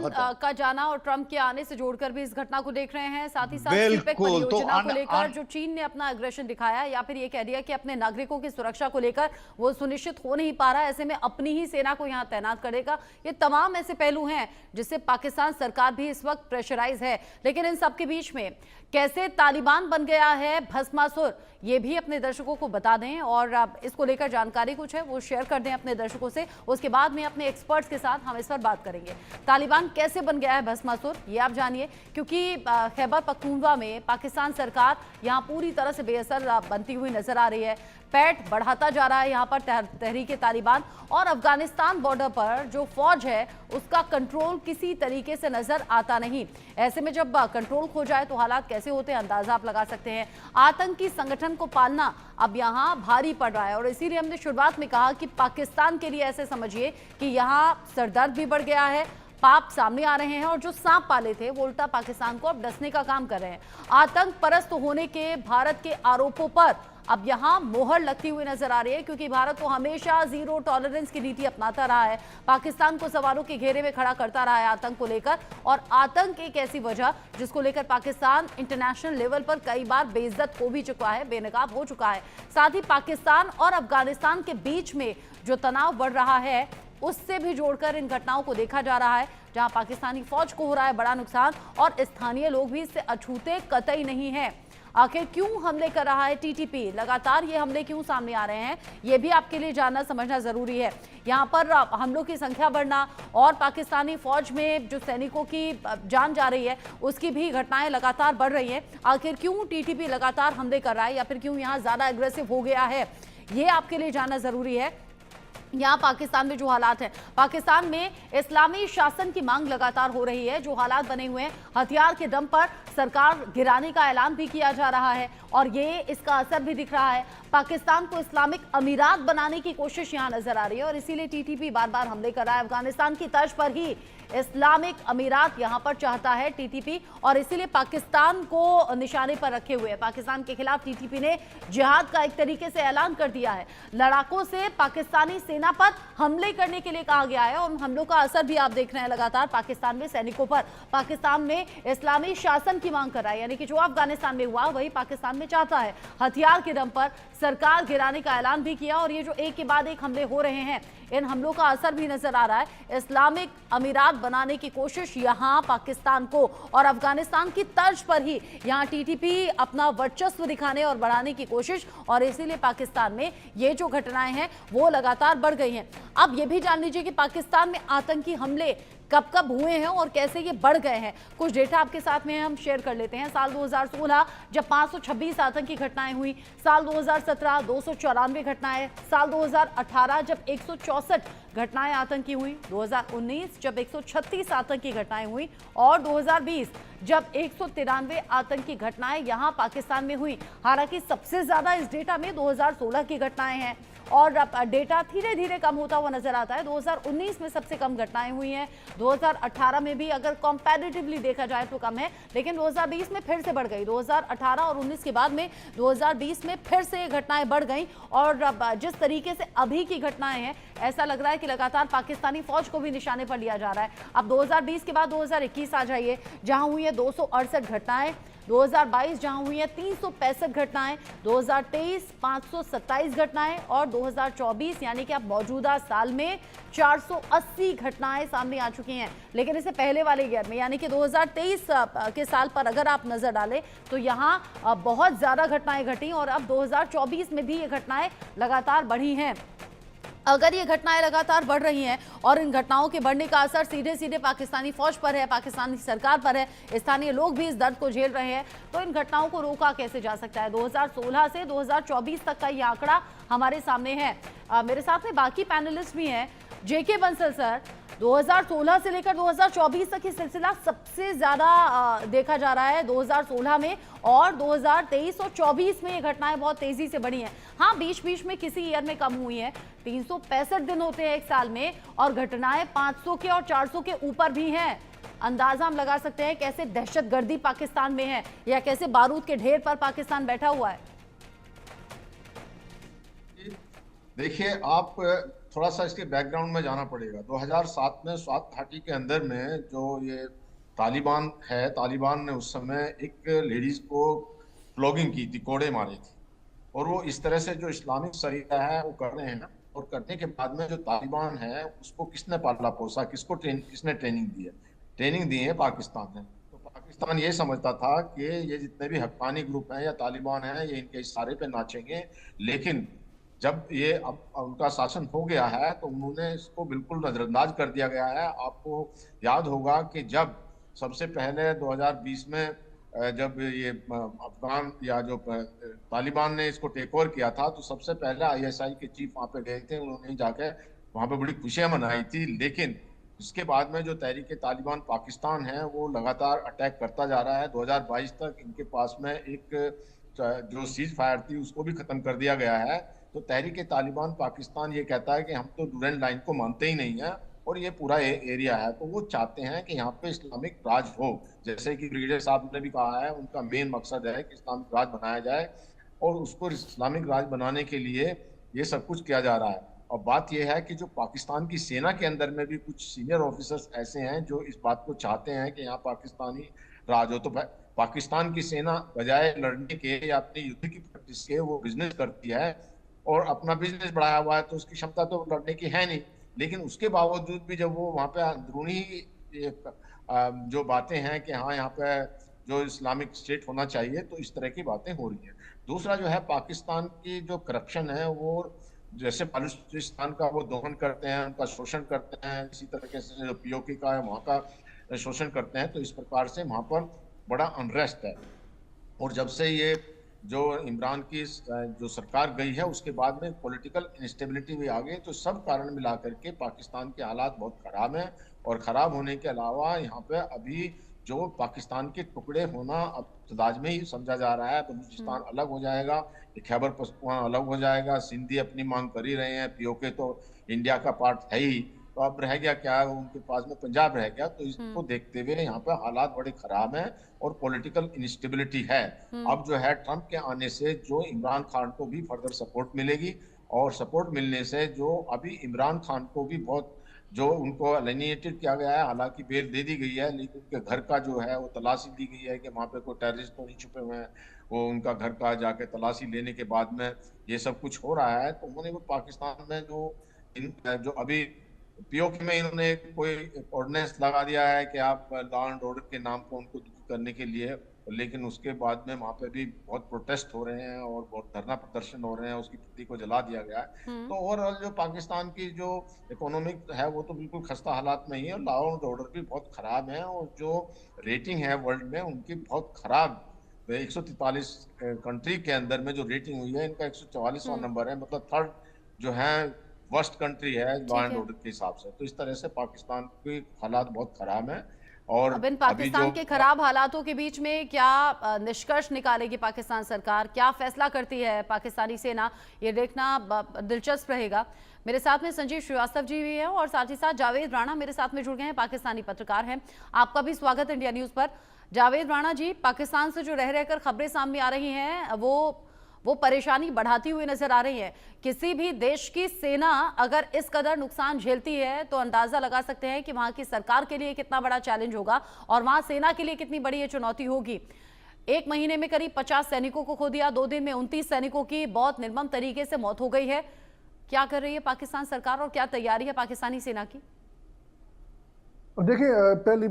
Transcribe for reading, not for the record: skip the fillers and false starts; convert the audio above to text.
का जाना और ट्रंप के आने से जोड़कर भी इस घटना को देख रहे हैं। साथ ही साथ सीपेक बिल्कुल। परियोजना को लेकर जो चीन ने अपना एग्रेशन दिखाया या फिर ये कह दिया कि अपने नागरिकों की सुरक्षा को लेकर वो सुनिश्चित हो नहीं पा रहा, ऐसे में अपनी ही सेना को यहाँ तैनात करेगा। ये तमाम ऐसे पहलू हैं जिससे पाकिस्तान सरकार भी इस वक्त प्रेशराइज है। लेकिन इन सबके बीच में कैसे तालिबान बन गया है भस्मासुर, ये भी अपने दर्शकों को बता दें और इसको लेकर जानकारी कुछ है वो शेयर कर दें अपने दर्शकों से। उसके बाद में अपने एक्सपर्ट्स के साथ हम इस पर बात करेंगे। तालिबान कैसे बन गया है भस्मासुर, ये आप जानिए, क्योंकि खैबर पख्तूनख्वा में पाकिस्तान सरकार यहाँ पूरी तरह से बेअसर बनती हुई नजर आ रही है। पैठ बढ़ाता जा रहा है यहाँ पर तहरीके तालिबान, और अफगानिस्तान बॉर्डर पर जो फौज है उसका कंट्रोल किसी तरीके से नजर आता नहीं। ऐसे में जब कंट्रोल खो जाए तो हालात कैसे होते हैं अंदाजा आप लगा सकते हैं। आतंकी संगठन को पालना अब यहाँ भारी पड़ रहा है और इसीलिए हमने शुरुआत में कहा कि पाकिस्तान के लिए ऐसे समझिए कि यहाँ सरदर्द भी बढ़ गया है, पाप सामने आ रहे हैं और जो सांप पाले थे वो उल्टा पाकिस्तान को अब डसने का काम कर रहे हैं। आतंक परस्त होने के भारत के आरोपों पर अब यहां मोहर लगती हुई नजर आ रही है, क्योंकि भारत तो हमेशा जीरो टॉलरेंस की नीति अपनाता रहा है, पाकिस्तान को सवालों के घेरे में खड़ा करता रहा है आतंक को लेकर। और आतंक एक ऐसी वजह जिसको लेकर पाकिस्तान इंटरनेशनल लेवल पर कई बार बेइज्जत हो भी चुका है, बेनकाब हो चुका है। साथ ही पाकिस्तान और अफगानिस्तान के बीच में जो तनाव बढ़ रहा है उससे भी जोड़कर इन घटनाओं को देखा जा रहा है, जहां पाकिस्तानी फौज को हो रहा है बड़ा नुकसान और स्थानीय लोग भी इससे अछूते कतई नहीं है। आखिर क्यों हमले कर रहा है टीटीपी, लगातार ये हमले क्यों सामने आ रहे हैं, ये भी आपके लिए जानना समझना जरूरी है। यहाँ पर हमलों की संख्या बढ़ना और पाकिस्तानी फौज में जो सैनिकों की जान जा रही है उसकी भी घटनाएं लगातार बढ़ रही हैं। आखिर क्यों टीटीपी लगातार हमले कर रहा है या फिर क्यों यहाँ ज्यादा एग्रेसिव हो गया है, ये आपके लिए जानना जरूरी है। यहाँ पाकिस्तान में जो हालात हैं, पाकिस्तान में इस्लामी शासन की मांग लगातार हो रही है। जो हालात बने हुए हैं, हथियार के दम पर सरकार गिराने का ऐलान भी किया जा रहा है और ये इसका असर भी दिख रहा है। पाकिस्तान को इस्लामिक अमीरात बनाने की कोशिश यहाँ नजर आ रही है और इसीलिए टीटीपी बार बार हमले कर रहा है। अफगानिस्तान की तर्ज पर ही इस्लामिक अमीरात यहाँ पर चाहता है टीटीपी और इसीलिए पाकिस्तान को निशाने पर रखे हुए है। पाकिस्तान के खिलाफ टीटीपी ने जिहाद का एक तरीके से ऐलान कर दिया है। लड़ाकों से पाकिस्तानी सेना पर हमले करने के लिए कहा गया है और उन हमलों का असर भी आप देख रहे हैं लगातार पाकिस्तान में सैनिकों पर। पाकिस्तान में इस्लामी शासन की मांग कर रहा है, यानी कि जो अफगानिस्तान में हुआ वही पाकिस्तान में चाहता है। हथियार के दम पर सरकार गिराने का ऐलान भी किया और ये जो एक के बाद एक हमले हो रहे हैं, इन हमलों का असर भी नजर आ रहा है। इस्लामिक अमीरात बनाने की कोशिश यहां पाकिस्तान को और अफगानिस्तान की तर्ज पर ही यहां टीटीपी अपना वर्चस्व दिखाने और बढ़ाने की कोशिश, और इसीलिए पाकिस्तान में ये जो घटनाएं हैं वो लगातार बढ़ गई हैं। अब ये भी जान लीजिए कि पाकिस्तान में आतंकी हमले कब कब हुए हैं और कैसे ये बढ़ गए हैं। कुछ डेटा आपके साथ में हम शेयर कर लेते हैं। साल 2016 जब 526 आतंकी घटनाएं हुई, साल 2017 294 घटनाएं, साल 2018 जब 164 घटनाएं आतंकी हुई, 2019 जब 136 आतंकी घटनाएं हुई और 2020 जब 193 आतंकी घटनाएं यहां पाकिस्तान में हुई। हालांकि सबसे ज्यादा इस डेटा में 2016 की घटनाएं हैं और डेटा धीरे धीरे कम होता हुआ नजर आता है। 2019 में सबसे कम घटनाएं हुई हैं, 2018 में भी अगर कंपैरेटिवली देखा जाए तो कम है, लेकिन 2020 में फिर से बढ़ गई। 2018 और 19 के बाद में 2020 में फिर से घटनाएं बढ़ गई और जिस तरीके से अभी की घटनाएं हैं ऐसा लग रहा है कि लगातार पाकिस्तानी फौज को भी निशाने पर लिया जा रहा है। अब 2020 के बाद 2021 आ जाइए, जहां हुई है 268 घटनाएं, 2022 जहां हुई है 365 घटनाएं, 2023 527 घटनाएं और 2024 यानी कि अब मौजूदा साल में 480 घटनाएं सामने आ चुकी हैं। लेकिन इससे पहले वाले ईयर में यानी कि 2023 के साल पर अगर आप नजर डालें तो यहां बहुत ज्यादा घटनाएं घटी और अब 2024 में भी ये घटनाएं लगातार बढ़ी हैं। अगर ये घटनाएं लगातार बढ़ रही हैं और इन घटनाओं के बढ़ने का असर सीधे सीधे पाकिस्तानी फौज पर है, पाकिस्तानी सरकार पर है, स्थानीय लोग भी इस दर्द को झेल रहे हैं, तो इन घटनाओं को रोका कैसे जा सकता है। 2016 से 2024 तक का ये आंकड़ा हमारे सामने है। मेरे साथ में बाकी पैनलिस्ट भी हैं। जेके बंसल सर, 2016 से लेकर 2024 तक ये सिलसिला सबसे ज्यादा देखा जा रहा है 2016 में, और 2023 और 24 में ये घटनाएं बहुत तेजी से बढ़ी हैं। हाँ, बीच बीच में किसी ईयर में कम हुई हैं। 365 दिन होते हैं एक साल में और घटनाएं 500 के और 400 के ऊपर भी हैं। अंदाजा हम लगा सकते हैं कैसे दहशतगर्दी पाकिस्तान में है या कैसे बारूद के ढेर पर पाकिस्तान बैठा हुआ है। देखिए, आप थोड़ा सा इसके बैकग्राउंड में जाना पड़ेगा। 2007 में स्वात घाटी के अंदर में जो ये तालिबान है, तालिबान ने उस समय एक लेडीज को फ्लॉगिंग की थी, कोड़े मारे थे। और वो इस तरह से जो इस्लामिक शरिया है वो कर रहे हैं। और करने के बाद में जो तालिबान है उसको किसने पाला पोसा, किसने ट्रेनिंग दी है? ट्रेनिंग दी है पाकिस्तान ने। तो पाकिस्तान ये समझता था कि ये जितने भी हक्कानी ग्रुप हैं या तालिबान हैं ये इनके इशारे पे नाचेंगे। लेकिन जब ये अब उनका शासन हो गया है तो उन्होंने इसको बिल्कुल नजरअंदाज कर दिया गया है। आपको याद होगा कि जब सबसे पहले 2020 में जब ये अफगान या जो तालिबान ने इसको टेक ओवर किया था तो सबसे पहले आईएसआई के चीफ वहां पे गए थे। उन्होंने जाके वहां पे बड़ी खुशियां मनाई थी। लेकिन इसके बाद में जो तहरीक तालिबान पाकिस्तान है वो लगातार अटैक करता जा रहा है। 2022 तक इनके पास में एक जो सीज फायर थी उसको भी खत्म कर दिया गया है। तो तहरीक तालिबान पाकिस्तान ये कहता है कि हम तो डूरेंट लाइन को मानते ही नहीं है और ये पूरा एरिया है। तो वो चाहते हैं कि यहाँ पे इस्लामिक राज हो, जैसे कि ब्रिगेडियर साहब ने भी कहा है। उनका मेन मकसद है कि इस्लामिक राज बनाया जाए और उसको इस्लामिक राज बनाने के लिए ये सब कुछ किया जा रहा है। और बात यह है कि जो पाकिस्तान की सेना के अंदर में भी कुछ सीनियर ऑफिसर्स ऐसे हैं जो इस बात को चाहते हैं कि यहाँ पाकिस्तानी राज हो। तो पाकिस्तान की सेना बजाय लड़ने के या अपने युद्ध की प्रैक्टिस के वो बिजनेस करती है और अपना बिजनेस बढ़ाया हुआ है। तो उसकी क्षमता तो लड़ने की है नहीं। लेकिन उसके बावजूद भी जब वो वहाँ पे अंदरूनी जो बातें हैं कि हाँ यहाँ पे जो इस्लामिक स्टेट होना चाहिए, तो इस तरह की बातें हो रही हैं। दूसरा जो है पाकिस्तान की जो करप्शन है वो जैसे बलूचिस्तान का वो दोहन करते हैं, उनका शोषण करते हैं, इसी तरीके से जो पीओके का है वहाँ का शोषण करते हैं। तो इस प्रकार से वहाँ पर बड़ा अनरेस्ट है। और जब से ये जो इमरान की जो सरकार गई है उसके बाद में पॉलिटिकल इंस्टेबिलिटी भी आ गई। तो सब कारण मिला करके पाकिस्तान के हालात बहुत खराब हैं। और खराब होने के अलावा यहाँ पे अभी जो पाकिस्तान के टुकड़े होना अब तदाज में ही समझा जा रहा है। बलूचिस्तान अलग हो जाएगा, खैबर पख्तूनख्वा अलग हो जाएगा, सिंधी अपनी मांग कर ही रहे हैं, पीओके तो इंडिया का पार्ट है ही। तो अब रह गया क्या, उनके पास में पंजाब रह गया। तो इसको देखते हुए यहाँ पे हालात बड़े खराब हैं और पॉलिटिकल इंस्टेबिलिटी है। अब जो है ट्रंप के आने से जो इमरान खान को भी फर्दर सपोर्ट मिलेगी और सपोर्ट मिलने से जो अभी इमरान खान को भी बहुत जो उनको एलिनेटेड किया गया है, हालांकि बेल दे दी गई है, लेकिन उनके घर का जो है वो तलाशी दी गई है कि वहाँ पे कोई टेररिस्ट तो नहीं छुपे हुए हैं। वो उनका घर का जाके तलाशी लेने के बाद में ये सब कुछ हो रहा है। तो उन्होंने वो पाकिस्तान में जो अभी पीओके में इन्होंने कोई ऑर्डिनेंस लगा दिया है कि आप लॉ एंड ऑर्डर के नाम को उनको दुखी करने के लिए। लेकिन उसके बाद में वहाँ पे भी बहुत प्रोटेस्ट हो रहे हैं और बहुत धरना प्रदर्शन हो रहे हैं, उसकी प्रति को जला दिया गया है। तो ओवरऑल जो पाकिस्तान की जो इकोनॉमिक है वो तो बिल्कुल खस्ता हालात में ही है और लॉ एंड ऑर्डर भी बहुत खराब है। और जो रेटिंग है वर्ल्ड में उनकी बहुत खराब, 143 कंट्री के अंदर में जो रेटिंग हुई है इनका 144वां नंबर है। मतलब थर्ड जो है वर्स्ट कंट्री है लॉ एंड ऑर्डर के हिसाब से। तो इस तरह से पाकिस्तान के हालात बहुत खराब हैं। और अब इन अभी जो पाकिस्तान के खराब हालातों के बीच में क्या निष्कर्ष निकालेगी पाकिस्तान सरकार, क्या फैसला करती है पाकिस्तानी सेना, ये देखना दिलचस्प रहेगा। मेरे साथ में संजीव श्रीवास्तव जी भी हैं और साथ ही साथ जावेद राणा मेरे साथ में जुड़ गए हैं, पाकिस्तानी पत्रकार हैं। आपका भी स्वागत इंडिया न्यूज पर। जावेद राणा जी, पाकिस्तान से जो रह रहकर खबरें सामने आ रही हैं वो परेशानी बढ़ाती हुई नजर आ रही है। किसी भी देश की सेना अगर इस कदर नुकसान झेलती है तो अंदाजा लगा सकते हैं कि वहां की सरकार के लिए कितना बड़ा चैलेंज होगा और वहां सेना के लिए कितनी बड़ी ये चुनौती होगी। एक महीने में करीब 50 सैनिकों को खो दिया, 2 दिन में 29 सैनिकों की बहुत निर्मम तरीके से मौत हो गई है। क्या कर रही है पाकिस्तान सरकार और क्या तैयारी है पाकिस्तानी सेना की? देखिए, पहली